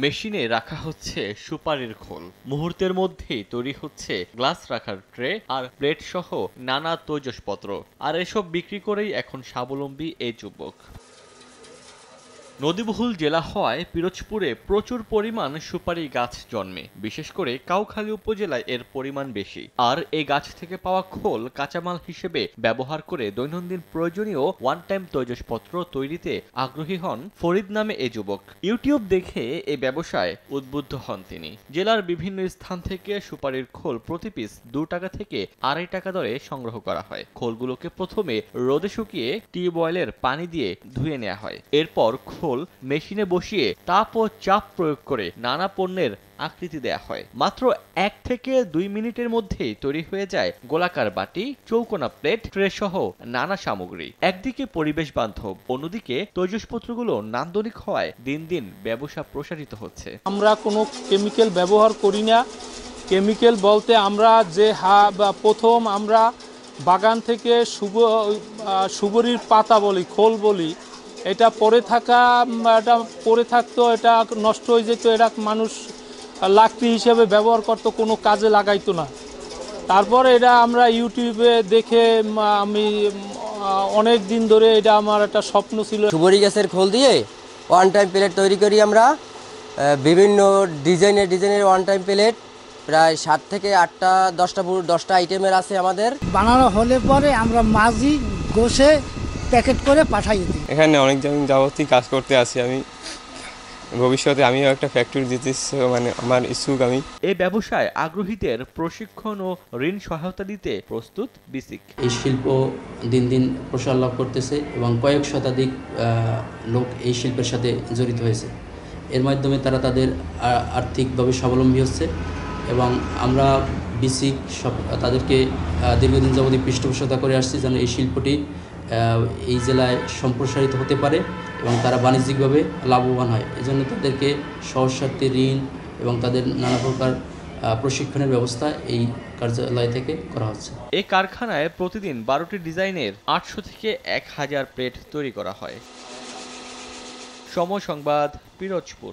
মেশিনে রাখা হচ্ছে সুপারির খোল। মুহূর্তের মধ্যেই তৈরি হচ্ছে গ্লাস রাখার ট্রে আর প্লেট সহ নানা তৈজসপত্র। আর এসব বিক্রি করেই এখন স্বাবলম্বী এই যুবক। নদীবহুল জেলা হওয়ায় পিরোজপুরে প্রচুর পরিমাণ সুপারি গাছ জন্মে। বিশেষ করে কাউখালী উপজেলায় এর পরিমাণ বেশি। আর এই গাছ থেকে পাওয়া খোল কাঁচামাল হিসেবে ব্যবহার করে দৈনন্দিন প্রয়োজনীয় ওয়ান টাইম তৈজসপত্র তৈরিতে আগ্রহী হন ফরিদ নামে এ যুবক। ইউটিউব দেখে এই ব্যবসায় উদ্বুদ্ধ হন তিনি। জেলার বিভিন্ন স্থান থেকে সুপারির খোল প্রতি পিস 2 টাকা থেকে 2.5 টাকা দরে সংগ্রহ করা হয়। খোলগুলোকে প্রথমে রোদে শুকিয়ে টিউবওয়েলের পানি দিয়ে ধুয়ে নেওয়া হয়। এরপর খোল মেশিনে বসিয়ে তাপ ও চাপ প্রয়োগ করে নানা পণ্যের আকৃতি দেয়া হয়। মাত্র 1 থেকে 2 মিনিটের মধ্যেই তৈরি হয়ে যায় গোলাকার বাটি, চৌকোনা প্লেট, ট্রে সহ নানা সামগ্রী। একদিকে পরিবেশ বান্ধব, অন্যদিকে তৈজসপত্রগুলো নান্দনিক হওয়ায় দিন দিন ব্যবসা প্রসারিত হচ্ছে। আমরা কোনো কেমিক্যাল ব্যবহার করি না। কেমিক্যাল বলতে আমরা যে প্রথম আমরা বাগান থেকে সুগরির পাতা বলি, খোল বলি, এটা পরে থাকতো, এটা নষ্ট হয়ে যেত, এটা মানুষ লাকড়ি হিসেবে ব্যবহার করতো, কোনো কাজে লাগাইতো না। তারপর এটা আমরা ইউটিউবে দেখে আমি অনেক দিন ধরে এটা আমার একটা স্বপ্ন ছিল। সুপারি গাছের খোল দিয়ে ওয়ান টাইম প্লেট তৈরি করি আমরা। বিভিন্ন ডিজাইনের ওয়ান টাইম প্লেট প্রায় 7 থেকে 8টা 10টা আইটেমের আছে আমাদের। বানানো হলে পরে আমরা মাঝি গোশে প্যাকেট করে পাঠাই দিই। এখানে অনেক দিন যাবতই কাজ করতে আছি আমি। ভবিষ্যতে আমিও একটা ফ্যাক্টরি দিতে আমার ইচ্ছুক আমি। এই ব্যবসায় আগ্রহীদের প্রশিক্ষণ ও ঋণ সহায়তা দিতে প্রস্তুত বিসিক। এই শিল্প দিন দিন প্রসার লাভ করতেছে এবং কয়েক শতাধিক লোক এই শিল্পের সাথে জড়িত হয়েছে। এর মাধ্যমে তারা তাদের আর্থিকভাবে স্বাবলম্বী হচ্ছে এবং আমরা বিসিক তাদেরকে দীর্ঘদিন যাবত পৃষ্ঠপোষকতা করে আসছি যেন এই শিল্পটি এই জেলায় সম্প্রসারিত হতে পারে এবং তারা বাণিজ্যিকভাবে লাভবান হয়। এজন্য তাদেরকে সহজ শর্তে ঋণ এবং তাদের নানা প্রকার প্রশিক্ষণের ব্যবস্থা এই কার্যালয় থেকে করা হচ্ছে। এই কারখানায় প্রতিদিন 12টি ডিজাইনের 800 থেকে 1000 প্লেট তৈরি করা হয়। সময় সংবাদ, পিরোজপুর।